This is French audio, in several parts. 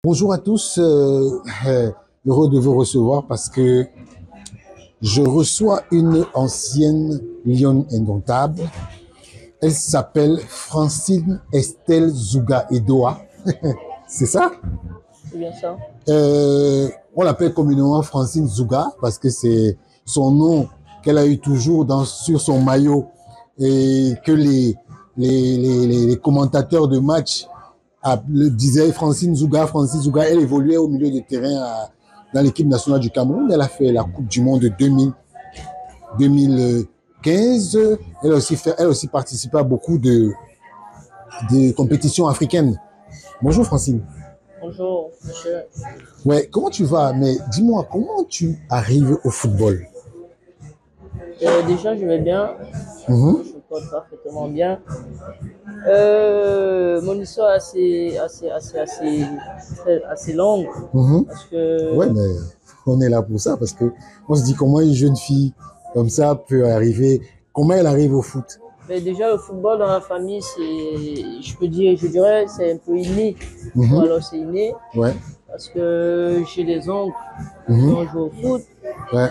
Bonjour à tous, heureux de vous recevoir parce que je reçois une ancienne lionne indomptable. Elle s'appelle Francine Estelle Zouga Edoa. C'est ça? C'est bien ça. On l'appelle communément Francine Zouga parce que c'est son nom qu'elle a eu toujours sur son maillot et que les commentateurs de match le disait Francine Zouga. Francine Zouga, elle évoluait au milieu de terrain dans l'équipe nationale du Cameroun. Elle a fait la Coupe du Monde de 2015. Elle a aussi participé à beaucoup de compétitions africaines. Bonjour Francine. Bonjour, monsieur. Ouais, comment tu vas? Mais dis-moi, comment tu arrives au football? Déjà, je vais bien. Mhm. Je porte parfaitement bien. Mon histoire est assez longue. Mhm. Parce que Ouais, mais on est là pour ça parce que on se dit comment une jeune fille comme ça peut arriver, comment elle arrive au foot? mais déjà, le football dans la famille, je dirais, c'est un peu inné. Ou Mhm. alors c'est inné. Ouais. Parce que j'ai des oncles qui Mhm. ont joué au foot. Ouais.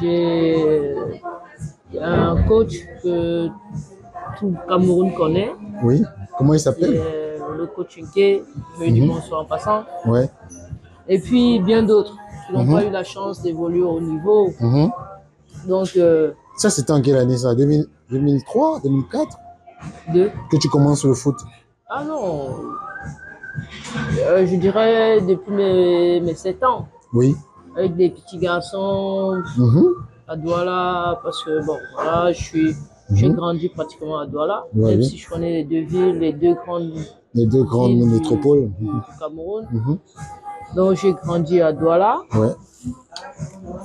J'ai un coach que tout le Cameroun connaît. Oui. Comment il C'est s'appelle? le coach Inke, je lui dis Mhm. bonsoir en passant. Ouais. Et puis bien d'autres qui n'ont pas Mhm. eu la chance d'évoluer au niveau. Mhm. Donc, Ça, c'était en quelle année ça? 2003, 2004 de. que tu commences le foot? Ah non, je dirais depuis mes 7 ans, Oui. avec des petits garçons Mhm. à Douala, parce que bon, voilà, j'ai Mhm. grandi pratiquement à Douala, Ouais, même oui. si je connais les deux villes, les deux grandes Les deux grandes villes métropoles. du Cameroun. Mhm. Donc j'ai grandi à Douala. Ouais.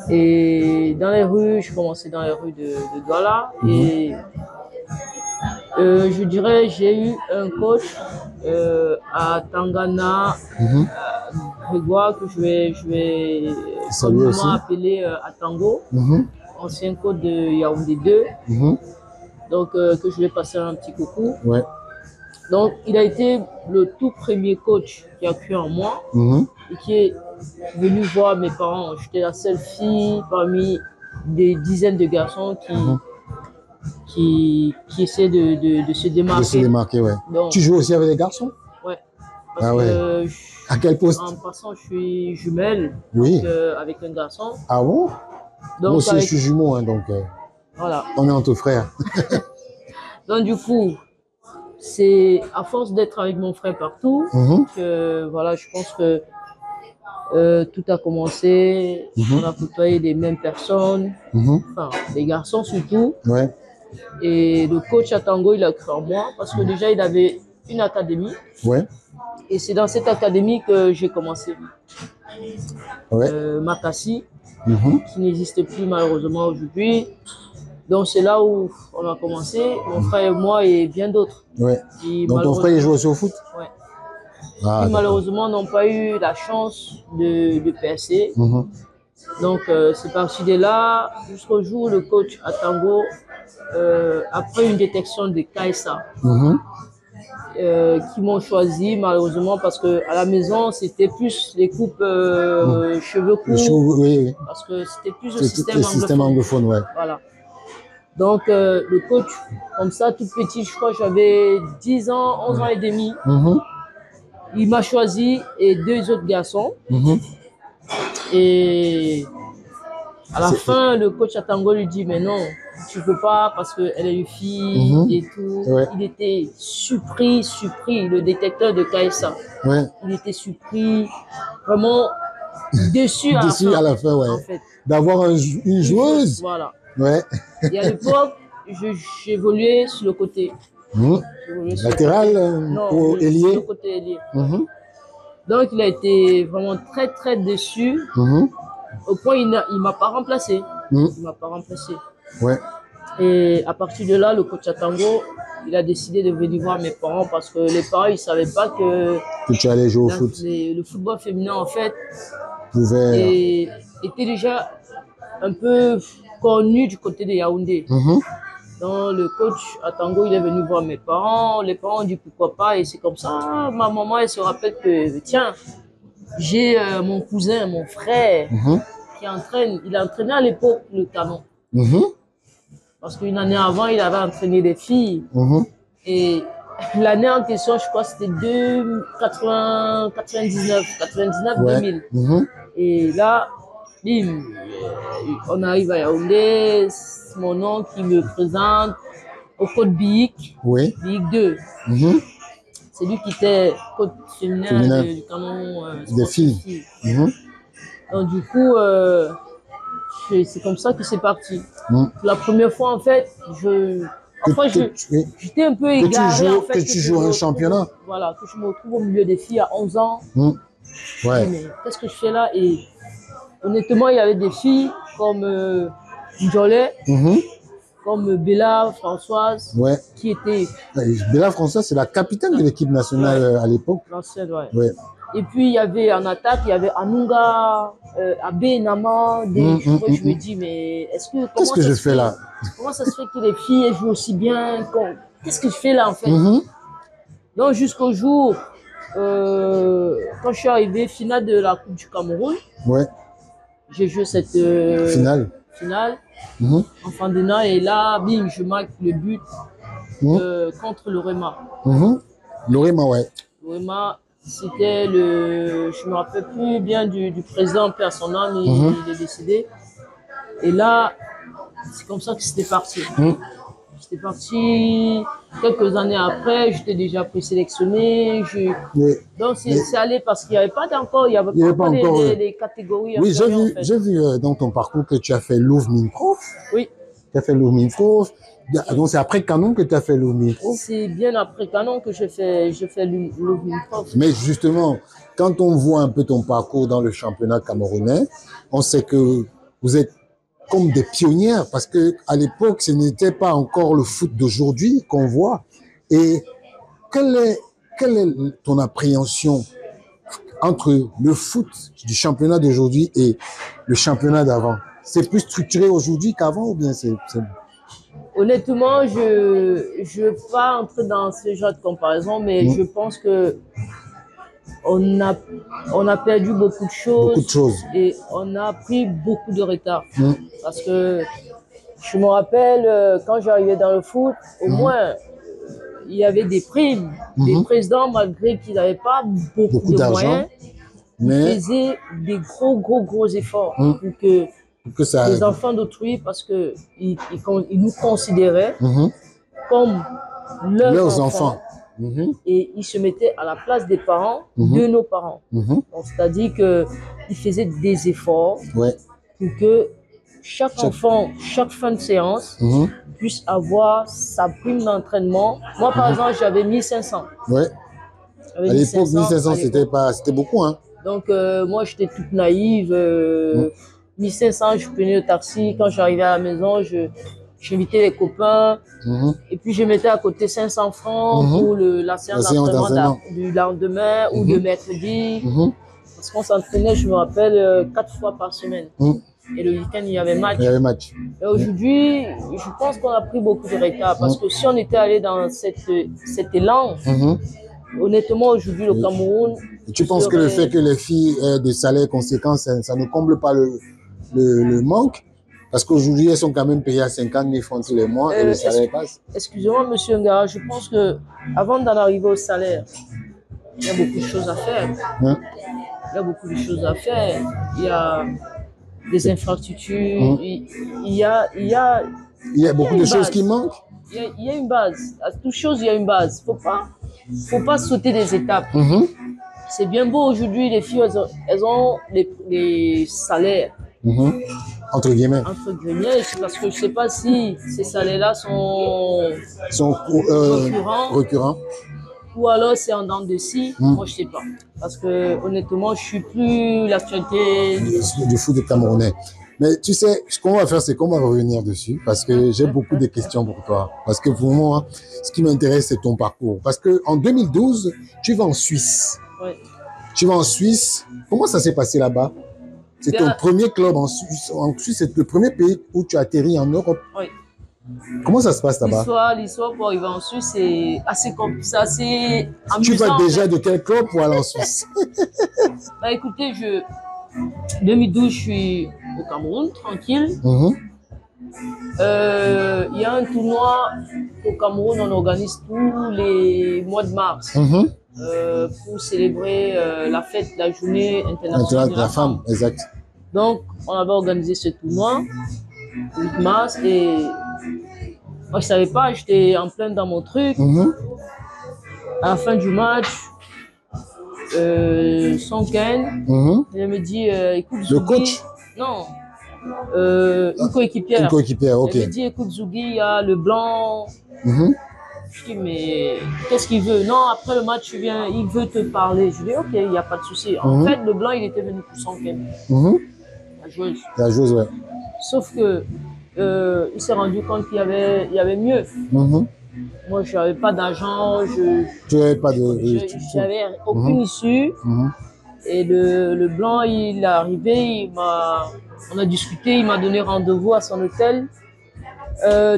Et dans les rues, je commençais dans les rues de Douala. Mhm. Et je dirais, j'ai eu un coach à Tangana, Mhm. Grégoire, que je vais Salut aussi. communément appeler Atango, Mhm. ancien coach de Yaoundé 2. Mhm. Donc, que je vais passer un petit coucou. Ouais. Donc, il a été le tout premier coach qui a cru en moi Mhm. et qui est venu voir mes parents. J'étais la seule fille parmi des dizaines de garçons Mhm. qui essaient de se De se démarquer. démarquer, ouais. Donc, Tu joues aussi avec les garçons? ouais, parce Ah ouais. que À quel poste? en passant, je suis jumelle Oui. avec un garçon. Ah bon? Moi Donc, aussi, je suis jumeau, hein, donc voilà. on est entre frères. Donc, du coup, c'est à force d'être avec mon frère partout Mhm. que, voilà, je pense que tout a commencé. Mhm. On a côtoyé les mêmes personnes, Mhm. enfin, les garçons surtout. Ouais. Et le coach à Tango, il a cru en moi parce que déjà, il avait une académie. Ouais. Et c'est dans cette académie que j'ai commencé. Ouais. Makassi, Mhm. qui n'existe plus malheureusement aujourd'hui. Donc c'est là où on a commencé, mon frère et moi et bien d'autres. Ouais. Qui Donc ton frère, il joue aussi au foot? ouais, Ah, qui d'accord. malheureusement n'ont pas eu la chance de percer. Mhm. Donc c'est parti de là jusqu'au jour où le coach à Tango, après une détection de KSA, Mhm. qui m'ont choisi malheureusement parce que à la maison c'était plus les coupes cheveux Le show, courts, oui, oui. parce que c'était plus le C'est système le système anglophone. anglophone, ouais. Voilà. Donc le coach, comme ça, tout petit, je crois que j'avais 10 ans, 11 ans et demi, Mhm. il m'a choisi et deux autres garçons. Mhm. Et à la C'est- fin, le coach à Tango lui dit, mais non, tu peux pas parce qu'elle est une fille Mhm. et tout. Ouais. Il était surpris, le détecteur de KSA. Ouais. Il était surpris, vraiment déçu à la Déçu fin. à la fin, ouais. En fait. D'avoir une joueuse. Voilà. Ouais. Et à l'époque, j'évoluais sur le côté. Mhm. J'évoluais sur le Latéral côté. Non, ou sur le ailier. côté ailier. Mhm. Donc, il a été vraiment très, très déçu. Mhm. Au point, il ne m'a pas remplacé. Mhm. Il m'a pas remplacé. Ouais. Et à partir de là, le coach à Tango, il a décidé de venir voir mes parents parce que les parents, ils ne savaient pas que Que tu allais jouer au foot. le football féminin, en fait, Pouvait. était déjà un peu connu du côté de Yaoundé. Mhm. Donc, le coach à Tango, il est venu voir mes parents. Les parents ont dit pourquoi pas. Et c'est comme ça, ma maman, elle se rappelle que, tiens, j'ai mon cousin, mon frère, qui entraîne. Il entraînait à l'époque le canon. Parce qu'une année avant, il avait entraîné des filles. Et l'année en question, je crois que c'était 99, Ouais. 2000. Et là, bim, on arrive à Yaoundé, c'est mon oncle qui me présente au code BIC, Oui. BIC 2. C'est lui qui était code féminin du canon des filles. Donc du coup, c'est comme ça que c'est parti. La première fois, en fait, j'étais un peu égaré. Que tu joues un championnat. Voilà, que je me retrouve au milieu des filles à 11 ans. Ouais. Mais qu'est-ce que je fais là? Et honnêtement, il y avait des filles comme Jolet, comme Bella Françoise, qui étaient... Bella Françoise, c'est la capitaine de l'équipe nationale à l'époque. L'ancienne, ouais. Et puis, il y avait en attaque, il y avait Anunga, Abbé, Nama. Je me dis, mais est-ce que... Qu'est-ce que je fais là? Comment ça se fait que les filles jouent aussi bien? Qu'est-ce que je fais là, en fait? Donc, jusqu'au jour, quand je suis arrivé, finale de la Coupe du Cameroun, j'ai joué cette finale. Enfant d'Ena, et là, bim, je marque le but contre l'Orema. L'Orema, ouais. L'Orema, c'était je me rappelle plus bien du président personnel, il est décédé. Et là, c'est comme ça que c'était parti. J'étais parti quelques années après, j'étais déjà présélectionné. Donc c'est allé parce qu'il n'y avait pas encore, il y avait pas encore les catégories. Oui, j'ai vu dans ton parcours que tu as fait Louvre-Minprof. Oui. Tu as fait Louvre-Minprof. Donc c'est après Canon que tu as fait Louvre-Minprof. C'est bien après Canon que je fais Louvre-Minprof. Mais justement, quand on voit un peu ton parcours dans le championnat camerounais, on sait que vous êtes comme des pionnières, parce que à l'époque, ce n'était pas encore le foot d'aujourd'hui qu'on voit. Et quelle est ton appréhension entre le foot du championnat d'aujourd'hui et le championnat d'avant? C'est plus structuré aujourd'hui qu'avant ou bien c'est... Honnêtement, je veux pas entrer dans ce genre de comparaison, mais je pense que on a perdu beaucoup de choses. Et on a pris beaucoup de retard. Parce que je me rappelle, quand j'arrivais dans le foot, au moins, il y avait des primes. Des présidents, malgré qu'ils n'avaient pas beaucoup de moyens, ils faisaient des gros efforts pour que ça les enfants d'autrui, parce qu'ils nous considéraient comme leurs enfants. Et ils se mettaient à la place des parents, de nos parents. C'est-à-dire qu'ils faisaient des efforts pour que chaque enfant, chaque fin de séance, puisse avoir sa prime d'entraînement. Moi, par exemple, j'avais 1500. À l'époque, 1500, c'était beaucoup. Hein. Donc, moi, j'étais toute naïve. 1500, je prenais le taxi. Quand j'arrivais à la maison, j'invitais les copains, et puis je mettais à côté 500 francs pour la séance d'entraînement du lendemain ou de mercredi. Parce qu'on s'entraînait, je me rappelle, 4 fois par semaine. Et le week-end, il y avait match. Et aujourd'hui, je pense qu'on a pris beaucoup de retard, parce que si on était allé dans cet élan, honnêtement, aujourd'hui, le Cameroun... Et tu penses que le fait que les filles aient des salaires conséquents, ça ne comble pas le manque? Parce qu'aujourd'hui, elles sont quand même payées à 50 000 francs tous les mois et le salaire passe. Excusez-moi, monsieur Ngara, je pense qu'avant d'en arriver au salaire, il y a beaucoup de choses à faire. Il y a beaucoup de choses à faire. Il y a des infrastructures. Il y a beaucoup de choses qui manquent. Il y a une base. À toute chose, il y a une base. Faut pas sauter des étapes. C'est bien beau aujourd'hui, les filles, elles ont les salaires. Entre guillemets. Parce que je ne sais pas si ces salaires-là sont récurrents. Ou alors c'est en dents de scie. Moi, je ne sais pas. Parce que honnêtement, je ne suis plus l'actualité du foot camerounais. Mais tu sais, ce qu'on va faire, c'est qu'on va revenir dessus, parce que j'ai beaucoup de questions pour toi. Parce que pour moi, ce qui m'intéresse, c'est ton parcours. Parce qu'en 2012, tu vas en Suisse. Tu vas en Suisse. Comment ça s'est passé là-bas? C'est ton premier club en Suisse. En Suisse, c'est le premier pays où tu atterris en Europe. Comment ça se passe là-bas? L'histoire pour arriver en Suisse, c'est assez amusant. Tu vas déjà de quel club pour aller en Suisse? Bah écoutez, 2012, je suis au Cameroun, tranquille. Il y a un tournoi au Cameroun, on organise tous les mois de mars pour célébrer la fête, la journée internationale de la femme. Exact. Donc, on avait organisé ce tournoi, 8 mars, et moi, je savais pas, j'étais en plein dans mon truc. À la fin du match, son Ken, il me dit, écoute, le coach? Non, une coéquipière. Une coéquipière, ok. Il me dit, écoute, Zougui, il y a le blanc. Je dis, mais qu'est-ce qu'il veut? Non, après le match, il veut te parler. Je dis, ok, il n'y a pas de souci. En fait, le blanc, il était venu pour son Ken. La joueuse. La joueuse, ouais. Sauf que il s'est rendu compte qu'il y avait mieux. Moi, je n'avais pas d'argent, j'avais aucune issue. Et le blanc, il est arrivé, on a discuté, il m'a donné rendez-vous à son hôtel,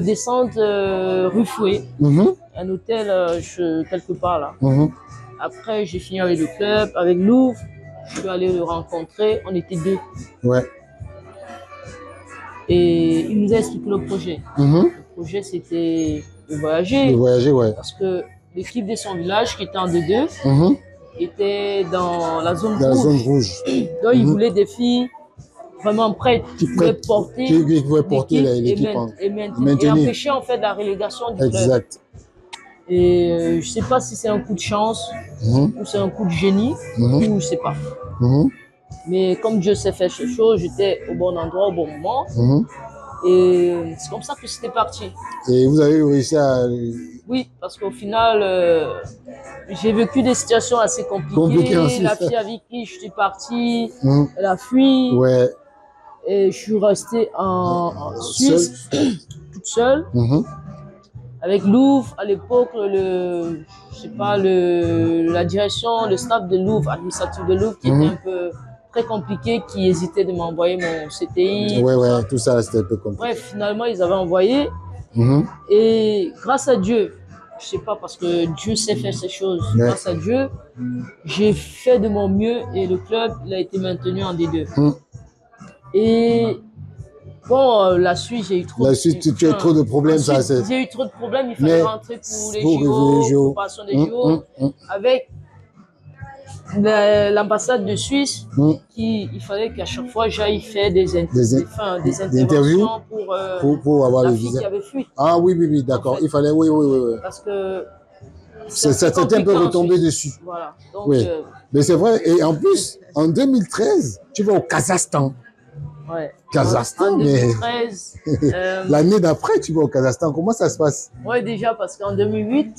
descente rue Fouet, un hôtel quelque part là. Après, j'ai fini avec le club, avec Louvre, je suis allé le rencontrer, on était 2. Ouais. Et il nous a expliqué le projet. Le projet, c'était de voyager. De voyager, ouais. Parce que l'équipe de son village, qui était en D2, était dans la zone rouge. Donc, il voulait des filles vraiment prêtes qui pouvaient porter l'équipe et empêcher en fait la relégation du club. Exact. Et je ne sais pas si c'est un coup de chance ou c'est un coup de génie, ou je ne sais pas. Mais comme Dieu sait faire ces choses, j'étais au bon endroit au bon moment. Et c'est comme ça que c'était parti. Et vous avez réussi à... Oui, parce qu'au final, j'ai vécu des situations assez compliquées. La fille avec qui je suis partie, elle a fui. Ouais. Et je suis restée en Suisse, toute seule. Avec Louvre, à l'époque, la direction, le staff de Louvre, administratif de Louvre, qui était un peu très compliqué, qui hésitait de m'envoyer mon CTI. Ouais, tout ça, c'était un peu compliqué. Bref, finalement, ils avaient envoyé. Et grâce à Dieu, je sais pas, parce que Dieu sait faire ces choses, grâce à Dieu, j'ai fait de mon mieux et le club, il a été maintenu en D2. Et bon, la Suisse, j'ai eu trop tu as trop de problèmes. J'ai eu trop de problèmes, il fallait rentrer pour les JO, préparation des JO, avec l'ambassade de Suisse, il fallait qu'à chaque fois j'aille faire des interviews pour avoir le visa. Qui avait fui. Ah oui, d'accord. En fait, il fallait, oui. Parce que c'était un peu retombé dessus. Voilà. Donc, oui. Mais c'est vrai. Et en plus, en 2013, tu vas au Kazakhstan. Ouais. Kazakhstan, en 2013. L'année d'après, tu vas au Kazakhstan. Comment ça se passe? Oui, déjà, parce qu'en 2008,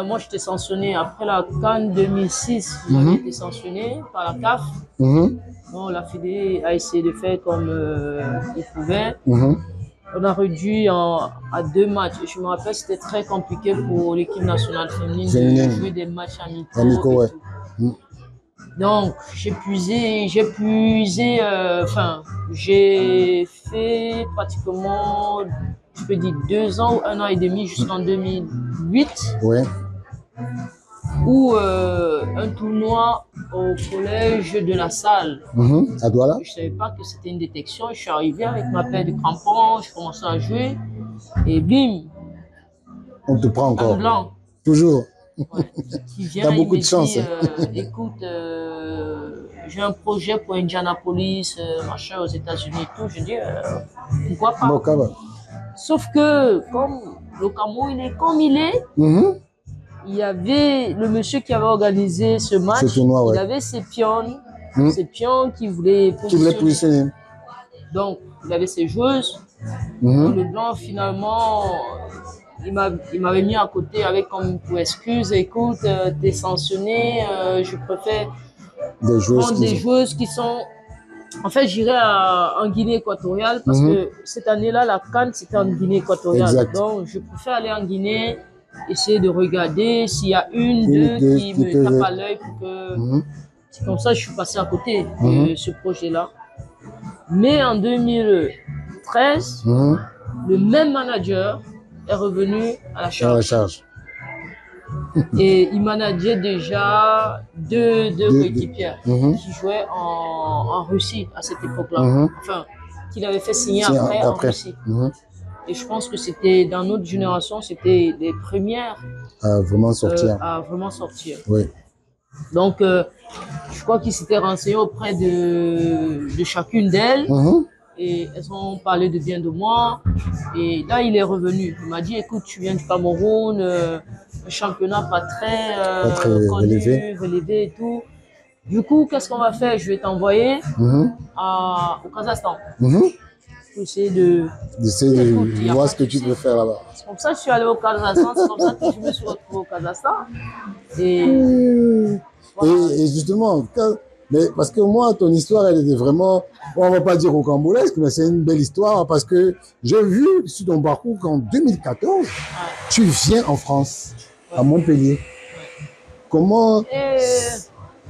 moi, j'étais sanctionné après la CAN 2006. J'avais été sanctionné par la CAF. Bon, la Fédé a essayé de faire comme il pouvait. On a réduit à 2 matchs. Et je me rappelle, c'était très compliqué pour l'équipe nationale féminine de jouer des matchs amicaux. Ouais. Donc, j'ai fait pratiquement, je peux dire 2 ans ou 1 an et demi jusqu'en 2008. Ouais. Où un tournoi au collège de la Salle. À Douala. Je ne savais pas que c'était une détection. Je suis arrivé avec ma paire de crampons, je commençais à jouer et bim. On te prend encore. Un blanc. Toujours. Ouais, qui vient, t'as beaucoup de chance. Écoute, j'ai un projet pour Indianapolis, machin, aux États-Unis et tout. Je dis, pourquoi pas? Bon, sauf que, comme le Cameroun, il est comme il est, il y avait le monsieur qui avait organisé ce match, tournoi, il avait ses pions qui voulaient positionner. Donc, il avait ses joueuses. Le blanc, finalement, il m'avait mis à côté avec comme pour excuse, écoute, t'es sanctionné, je préfère prendre des joueuses qui sont... En fait, j'irai en Guinée équatoriale parce que cette année-là, la CAN, c'était en Guinée équatoriale. Exact. Donc, je préfère aller en Guinée, essayer de regarder s'il y a deux qui me tapent à l'œil pour que... C'est comme ça que je suis passé à côté de ce projet-là. Mais en 2013, le même manager est revenu à la charge. À la charge. Et il manageait déjà deux coéquipiers qui jouaient en Russie à cette époque-là. Enfin, qu'il avait fait signer après en Russie. Et je pense que c'était, dans notre génération, c'était les premières à vraiment sortir. Oui. Donc, je crois qu'ils s'étaient renseignés auprès de chacune d'elles. Et elles ont parlé de bien de moi. Et là, il est revenu. Il m'a dit, écoute, tu viens du Cameroun, un championnat pas très connu, relevé et tout. Du coup, qu'est-ce qu'on va faire? Je vais t'envoyer au Kazakhstan. Pour essayer de voir ce que tu peux faire là-bas. C'est comme ça que je suis allé au Kazakhstan. C'est comme ça que je me suis retrouvé au Kazakhstan. Et, voilà. Et justement, mais parce que moi, ton histoire, elle était vraiment, on va pas dire rocambolesque, mais c'est une belle histoire parce que j'ai vu sur ton parcours qu'en 2014, tu viens en France, à Montpellier. Comment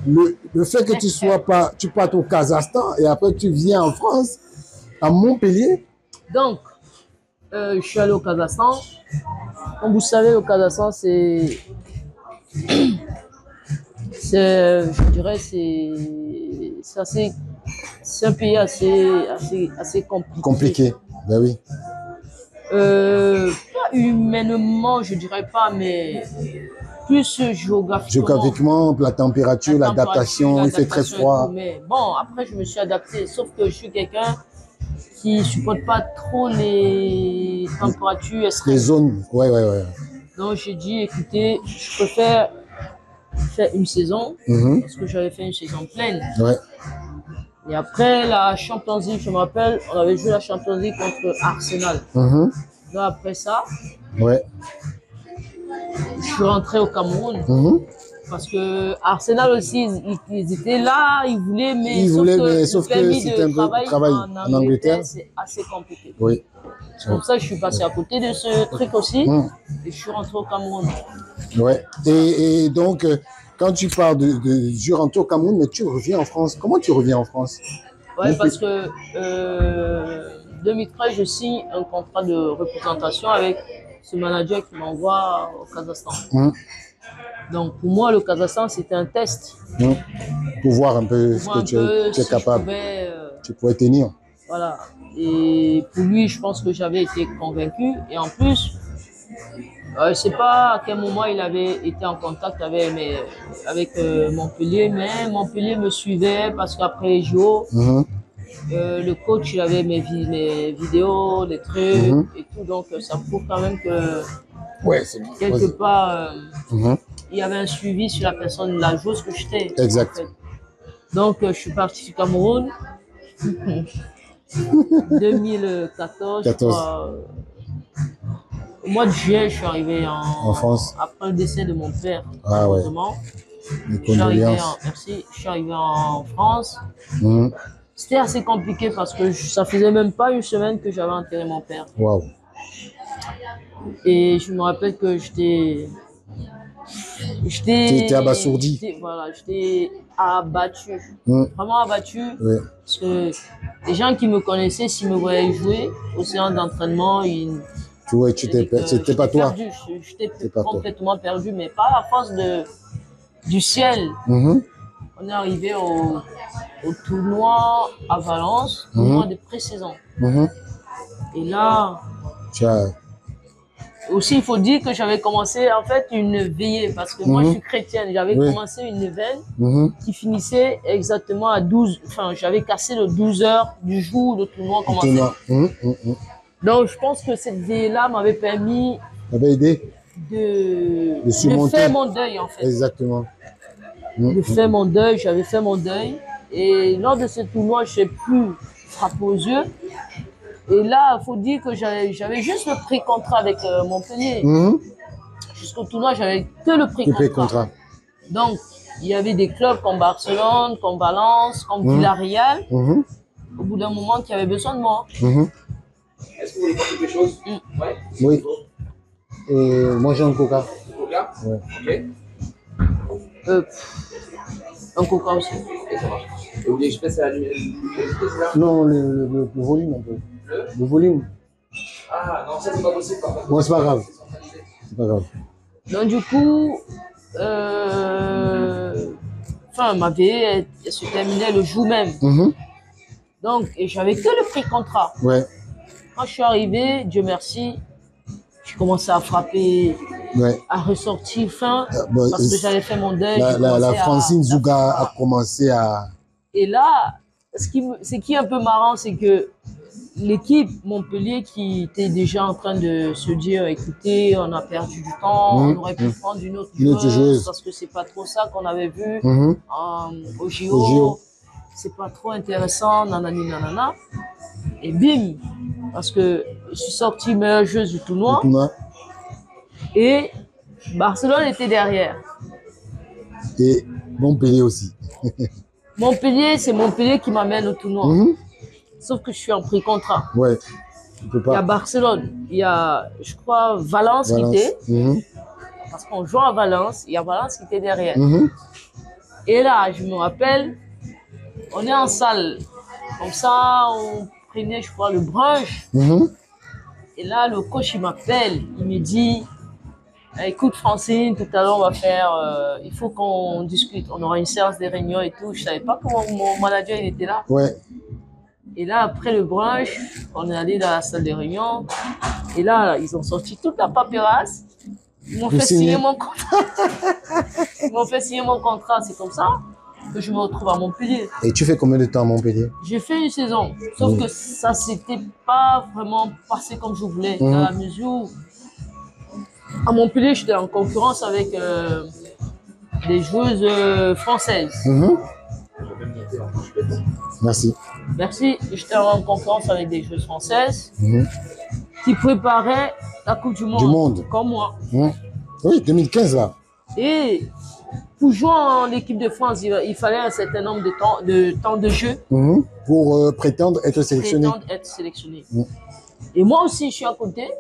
le fait que tu partes au Kazakhstan et après tu viens en France, à Montpellier? Donc, je suis allé au Kazakhstan. Comme vous savez, le Kazakhstan, c'est je dirais, c'est un pays assez compliqué. Compliqué, ben oui. Pas humainement, je dirais pas, mais plus géographiquement. Géographiquement, la température, l'adaptation, il fait très froid. Mais bon, après, je me suis adapté, sauf que je suis quelqu'un qui ne supporte pas trop les températures extrêmes. Les zones, ouais. Donc, j'ai dit, écoutez, je préfère faire une saison, parce que j'avais fait une saison pleine. Ouais. Et après la Champions League, je me rappelle, on avait joué la Champions League contre Arsenal. Donc après ça, je suis rentré au Cameroun. Parce que Arsenal aussi, ils étaient là, ils voulaient, mais sauf que c'était un peu travail en Angleterre, c'est assez compliqué. Oui. C'est pour ça que je suis passé à côté de ce truc aussi, et je suis rentré au Cameroun. Ouais. Et donc, quand tu parles je rentre au Cameroun, mais tu reviens en France. Comment tu reviens en France? Oui, parce que 2013, je signe un contrat de représentation avec ce manager qui m'envoie au Kazakhstan. Donc, pour moi, le Kazakhstan, c'était un test. Pour voir un peu ce que tu es capable. Tu pouvais tenir. Voilà. Et pour lui, je pense que j'avais été convaincu. Et en plus, je ne sais pas à quel moment il avait été en contact avec Montpellier, mais Montpellier me suivait parce qu'après les JO, le coach, il avait mes vidéos, les trucs et tout. Donc, ça prouve quand même que quelque part, il y avait un suivi sur la personne, la joueuse que j'étais. Exact. En fait. Donc, je suis parti du Cameroun. 2014, je crois, au mois de juillet, je suis arrivé en France. Après le décès de mon père, ah ouais. Je suis arrivé en France. C'était assez compliqué parce que ça faisait même pas une semaine que j'avais enterré mon père. Wow. Et je me rappelle que j'étais abasourdi. Voilà, j'étais abattu. Vraiment abattu. Oui. Parce que les gens qui me connaissaient, s'ils me voyaient jouer au séance d'entraînement, c'était pas toi. J'étais complètement perdu, mais pas à force du ciel. On est arrivé au tournoi à Valence, tournoi de pré-saison. Et là, aussi, il faut dire que j'avais commencé en fait une veillée, parce que moi je suis chrétienne. J'avais commencé une veine qui finissait exactement à 12. Enfin, j'avais cassé le 12 heures du jour où le tournoi commençait. Donc, je pense que cette veillée-là m'avait permis de faire mon deuil en fait. Exactement. De faire mon deuil, j'avais fait mon deuil. Et lors de ce tournoi, je n'ai plus frappé aux yeux. Et là, il faut dire que j'avais juste le pré-contrat avec Montpellier. Jusqu'au tournoi, j'avais que le pré-contrat. Donc, il y avait des clubs comme Barcelone, comme Valence, comme Villarreal, au bout d'un moment, qui avaient besoin de moi. Est-ce que vous voulez prendre quelque chose? Oui. Et moi, j'ai un coca. Coca? Ouais. Ok. Un coca aussi. Ok, ça marche. Et vous voulez que je fasse la luminosité, c'est ça? Non, le volume un peu. Le volume. Ah non, ça c'est pas possible. Bon, c'est pas grave. C'est pas grave. Donc du coup, ma vie, elle se terminait le jour même. Donc, et j'avais que le pré-contrat. Ouais. Quand je suis arrivé, Dieu merci, j'ai commencé à frapper, Ouais. à ressortir fin, Bon, parce que j'avais fait mon deuil. La Francine Zouga a commencé à... Et là, ce qui est un peu marrant, c'est que l'équipe Montpellier qui était déjà en train de se dire, écoutez, on a perdu du temps, on aurait pu prendre une autre joueuse, parce que c'est pas trop ça qu'on avait vu au JO. C'est pas trop intéressant, nanani nanana. Et bim, parce que je suis sortie meilleure joueuse du tournoi. Et Barcelone était derrière. Et Montpellier aussi. Montpellier, c'est Montpellier qui m'amène au tournoi. Sauf que je suis en pré-contrat. Ouais. Tu peux pas. Il y a Barcelone, il y a, je crois, Valence. Qui était. Parce qu'on joue à Valence, il y a Valence qui était derrière. Et là, je me rappelle, on est en salle. Comme ça, on prenait, je crois, le brunch. Et là, le coach, il m'appelle. Il me dit, écoute, Francine, tout à l'heure, on va faire, il faut qu'on discute. On aura une séance de réunion et tout. Je savais pas comment mon manager, il était là. Ouais. Et là, après le brunch, on est allé dans la salle de réunion. Et là, ils ont sorti toute la paperasse. Ils m'ont fait signer mon contrat. Ils m'ont fait signer mon contrat. C'est comme ça que je me retrouve à Montpellier. Et tu fais combien de temps à Montpellier? J'ai fait une saison. Sauf que ça s'était pas vraiment passé comme je voulais. Dans la mesure où, à Montpellier, j'étais en concurrence avec des joueuses françaises. Merci. Merci. J'étais en concurrence avec des joueuses françaises qui préparaient la Coupe du Monde. Comme moi. Oui, 2015 là. Et pour jouer en équipe de France, il fallait un certain nombre de temps de jeu. Pour prétendre être sélectionné. Et moi aussi, je suis à côté.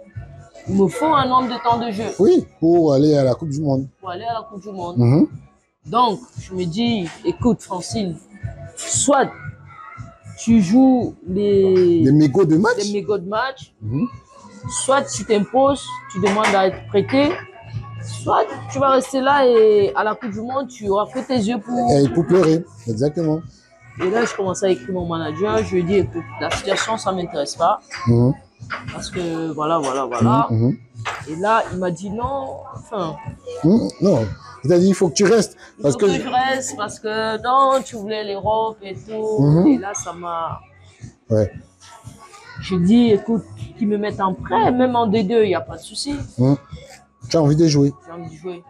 Il me faut un nombre de temps de jeu. Oui, pour aller à la Coupe du Monde. Pour aller à la Coupe du Monde. Donc, je me dis, écoute, Francine, soit tu joues les mégots de match, soit tu t'imposes, tu demandes à être prêté, soit tu vas rester là et à la Coupe du Monde, tu auras fait tes yeux pour pleurer, exactement. Et là, je commence à écrire mon manager, je lui ai dit, écoute, la situation, ça ne m'intéresse pas. Parce que voilà. Et là, il m'a dit non, non, il t'a dit il faut que tu restes. Il faut que je reste parce que non, tu voulais l'Europe et tout. Et là, ça m'a... Ouais. J'ai dit, écoute, qu'ils me mettent en prêt, même en D2, il n'y a pas de souci. Tu as envie de jouer? J'ai envie de jouer.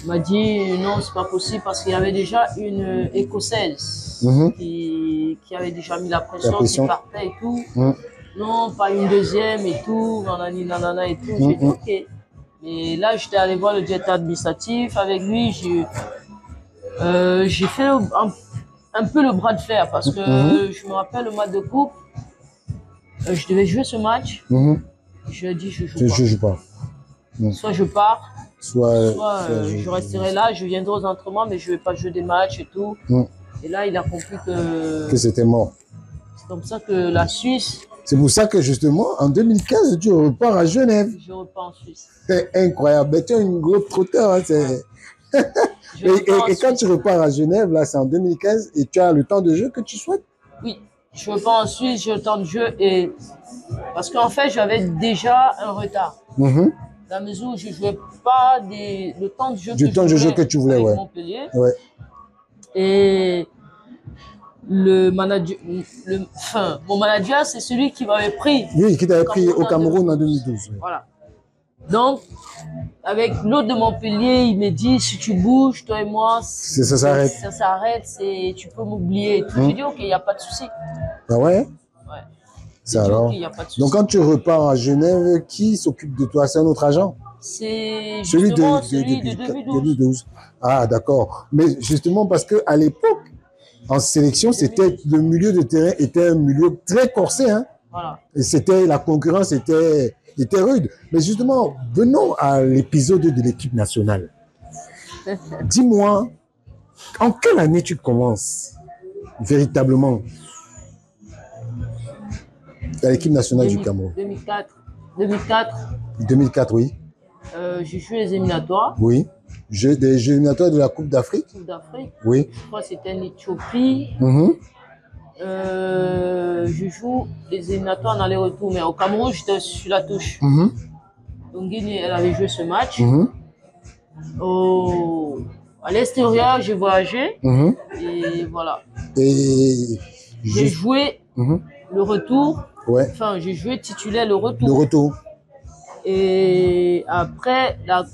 Il m'a dit non, c'est pas possible parce qu'il y avait déjà une Écossaise qui avait déjà mis la pression. Qui partait et tout. Non, pas une deuxième et tout, nanana et tout. J'ai dit ok. Et là, j'étais allé voir le directeur administratif. Avec lui, j'ai fait un peu le bras de fer parce que je me rappelle le match de coupe. Je devais jouer ce match. Je lui ai dit je joue pas. Soit je pars, soit je resterai là, je viendrai aux entraînements, mais je ne vais pas jouer des matchs et tout. Et là, il a compris que c'était mort. C'est comme ça que la Suisse... C'est pour ça que justement, en 2015, tu repars à Genève. Je repars en Suisse. C'est incroyable. Mais tu es une grosse trotteur. Hein, et quand tu repars à Genève, là, c'est en 2015, et tu as le temps de jeu que tu souhaites? Oui, je repars en Suisse, j'ai le temps de jeu. Et... Parce qu'en fait, j'avais déjà un retard. Dans la mesure où je ne jouais pas le temps de jeu que tu voulais, ouais. Montpellier. Et mon manager, c'est celui qui m'avait pris. Oui, qui t'avait pris au Cameroun en 2012. Oui. Voilà. Donc, avec l'autre de Montpellier, il me dit, si tu bouges, toi et moi, ça s'arrête. Ça s'arrête, tu peux m'oublier. J'ai dit, ok, il n'y a pas de souci. Ah ouais? Ouais. Ça alors. Okay, y a pas de souci. Donc, quand tu repars à Genève, qui s'occupe de toi? C'est un autre agent? C'est celui de 2012. Ah, d'accord. Mais justement, parce qu'à l'époque, en sélection, le milieu de terrain était un milieu très corsé. Hein? Voilà. Et la concurrence était rude. Mais justement, venons à l'épisode de l'équipe nationale. Dis-moi, en quelle année tu commences véritablement? Dans l'équipe nationale du Cameroun. 2004. 2004. 2004, oui. J'ai joué les éliminatoires. Oui. Des jeux éliminatoires de la Coupe d'Afrique. Coupe d'Afrique. Oui. Je crois que c'était en Éthiopie. Je joue les éliminatoires en aller-retour, mais au Cameroun, j'étais sur la touche. Donc, Guinée, elle avait joué ce match. À l'extérieur, j'ai voyagé. Et voilà. Et j'ai joué le retour. Ouais. Enfin, j'ai joué titulaire le retour. Le retour. Et après, la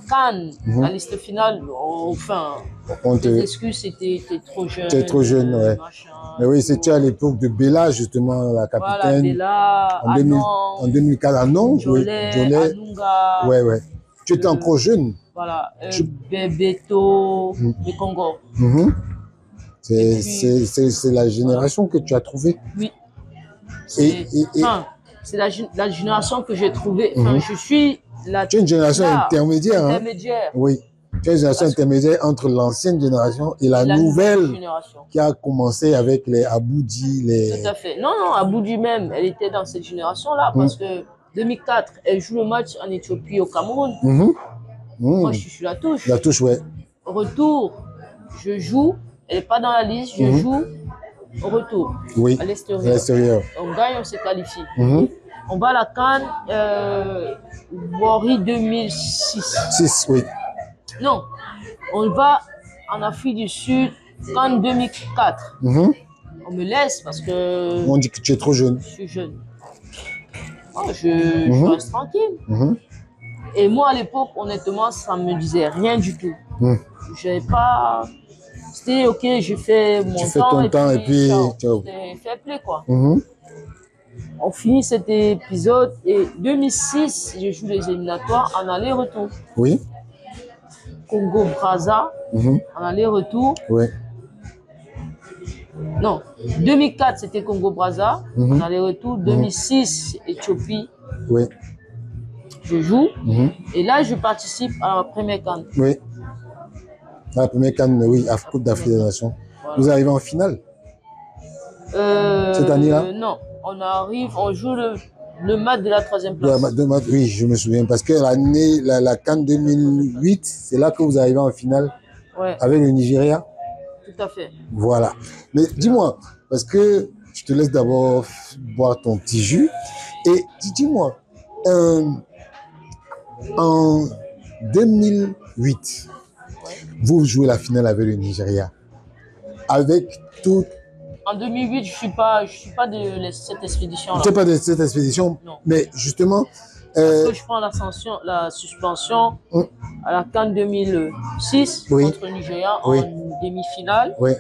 CAN, la liste finale, enfin, les excuses, c'était trop jeune. T'es trop jeune, ouais. Machin, mais oui, c'était à l'époque de Bella, justement, la capitaine. Voilà, Bella, en 2004, à Nantes, Jolet, Anunga. Ouais, ouais. Tu étais encore jeune. Voilà, Bebeto, le Congo. C'est la génération que tu as trouvée. Oui. C'est la génération que j'ai trouvée. Enfin, je suis la. Tu es une génération intermédiaire. Intermédiaire. Oui. Tu es une génération intermédiaire entre l'ancienne génération et la nouvelle génération qui a commencé avec les Aboudi. Tout à fait. Non, non, Aboudi même, elle était dans cette génération-là parce que 2004, elle joue le match en Éthiopie au Cameroun. Moi, je suis sur la touche. La touche, ouais. Retour, je joue. Elle n'est pas dans la liste, je joue au retour. Oui. À l'extérieur. On gagne, on se qualifie. On va à la CAN Wari 2006. 6, oui. Non, on va en Afrique du Sud CAN 2004. On me laisse parce que. On dit que tu es trop jeune. Je suis jeune. Oh, je reste tranquille. Et moi, à l'époque, honnêtement, ça ne me disait rien du tout. Je n'avais pas. C'était OK, j'ai fait mon temps. Tu fais ton temps et puis. C'était fair play, quoi. On finit cet épisode et 2006, je joue les éliminatoires en aller-retour. Oui. Congo-Brazza en aller-retour. Oui. Non, 2004, c'était Congo-Brazza en aller-retour. 2006, Éthiopie. Oui. Je joue. Et là, je participe à la première CAN. Oui. À la première CAN, oui, à Coupe d'Afrique des Nations. Voilà. Vous arrivez en finale cette année-là? Non, on joue le match de la troisième place. Oui, je me souviens, parce que l'année, la CAN 2008, c'est là que vous arrivez en finale avec le Nigeria. Tout à fait. Voilà. Mais dis-moi, parce que je te laisse d'abord boire ton petit jus, et dis-moi, en 2008, vous jouez la finale avec le Nigeria. Avec tout. En 2008, je suis pas de cette expédition. Tu n'es pas de cette expédition, non. Mais justement. Parce que je prends la suspension à la CAN 2006 contre le Nigeria en demi-finale. Oui.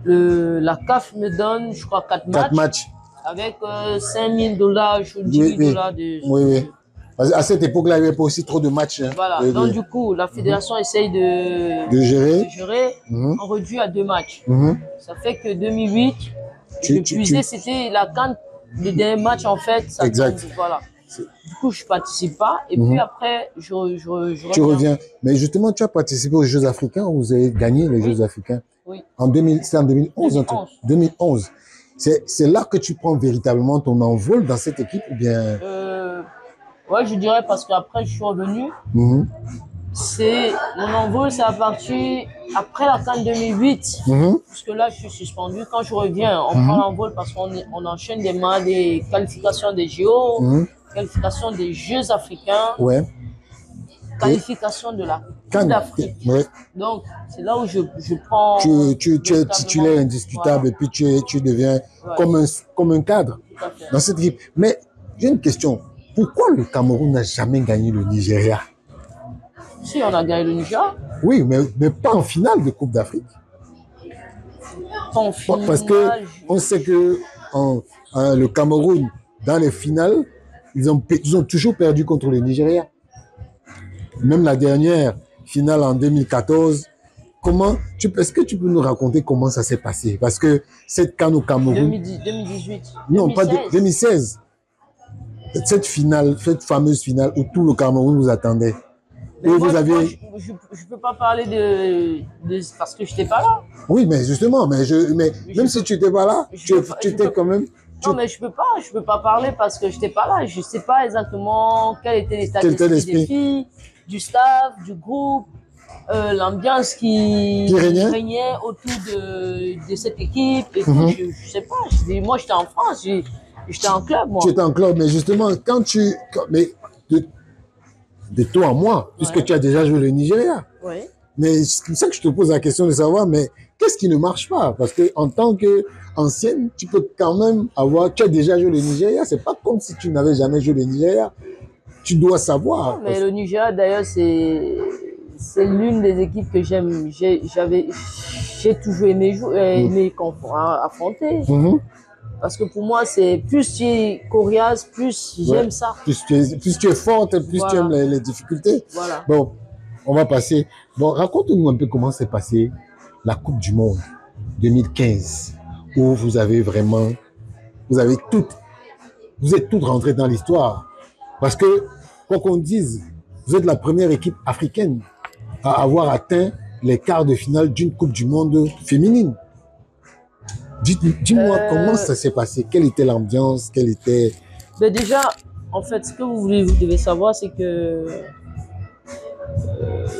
La CAF me donne, je crois, 4 matchs. Avec $5 000, $10 000 Oui. À cette époque-là, il n'y avait pas aussi trop de matchs. Hein, voilà. Donc, du coup, la fédération essaye de gérer. On réduit à 2 matchs. Ça fait que 2008, c'était la CAN, le dernier match, en fait. Ça exact. Tombe, voilà. Du coup, je ne participe pas. Et puis après, je reviens. Tu reviens. Mais justement, tu as participé aux Jeux africains ou vous avez gagné les Jeux africains? Oui. C'est en 2011. 2011. C'est là que tu prends véritablement ton envol dans cette équipe ou bien? Ouais, je dirais parce qu'après, je suis revenu. Mon envol, c'est à partir après la CAN 2008. Parce que là, je suis suspendu. Quand je reviens, on prend l'envol parce qu'on enchaîne des qualifications des JO, qualifications des Jeux africains, qualification de la Coupe d'Afrique. Donc, c'est là où je prends... Tu es titulaire indiscutable et puis tu deviens comme un cadre dans cette équipe. Mais j'ai une question. Pourquoi le Cameroun n'a jamais gagné le Nigeria? Si, on a gagné le Nigeria. Oui, mais pas en finale de Coupe d'Afrique. Parce qu'on sait que le Cameroun, dans les finales, ils ont toujours perdu contre le Nigeria. Même la dernière finale en 2014. Est-ce que tu peux nous raconter comment ça s'est passé? Parce que cette CAN au Cameroun... 2018. Non, 2016. Pas 2016. Cette fameuse finale où tout le Cameroun vous attendait. Je ne peux pas parler de parce que je n'étais pas là. Oui, mais justement, mais même si tu n'étais pas là, tu étais quand même... Non, mais je peux pas parler parce que je n'étais pas là. Je ne sais pas exactement quel était l'état d'esprit des filles, du staff, du groupe, l'ambiance qui régnait autour de cette équipe. Et tout. Je ne sais pas. Moi, j'étais en France, j'étais en club, moi. Tu étais en club, mais justement, mais de toi à moi, puisque tu as déjà joué le Nigeria. Oui. Mais c'est ça que je te pose la question de savoir, mais qu'est-ce qui ne marche pas? Parce que en tant qu'ancienne, tu peux quand même tu as déjà joué le Nigeria. C'est pas comme si tu n'avais jamais joué le Nigeria. Tu dois savoir. Non, mais le Nigeria, d'ailleurs, c'est l'une des équipes que j'aime. J'ai toujours aimé affronter. Parce que pour moi, c'est plus tu es coriace, plus j'aime ça. Plus tu es forte, plus tu aimes les difficultés. Voilà. Bon, on va passer. Bon, raconte-nous un peu comment s'est passée la Coupe du Monde 2015, où vous êtes toutes rentrées dans l'histoire. Parce que, quoi qu'on dise, vous êtes la première équipe africaine à avoir atteint les quarts de finale d'une Coupe du Monde féminine. Dis-moi comment ça s'est passé, quelle était l'ambiance, Ben déjà, en fait, ce que vous devez savoir, c'est que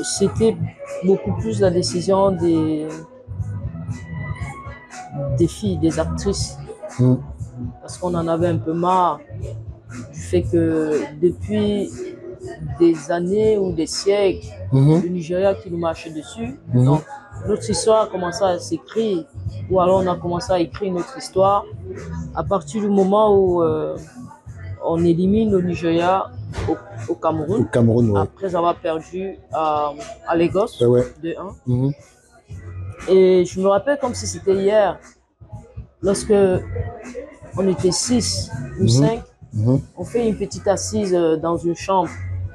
c'était beaucoup plus la décision des filles, des actrices. Parce qu'on en avait un peu marre du fait que depuis des années ou des siècles, le Nigeria qui nous marchait dessus. Donc, notre histoire a commencé à s'écrire, ou alors on a commencé à écrire notre histoire à partir du moment où on élimine le Nigeria au Cameroun. Après avoir perdu à Lagos 2-1. Et je me rappelle comme si c'était hier, lorsque on était 6 ou 5, on fait une petite assise dans une chambre.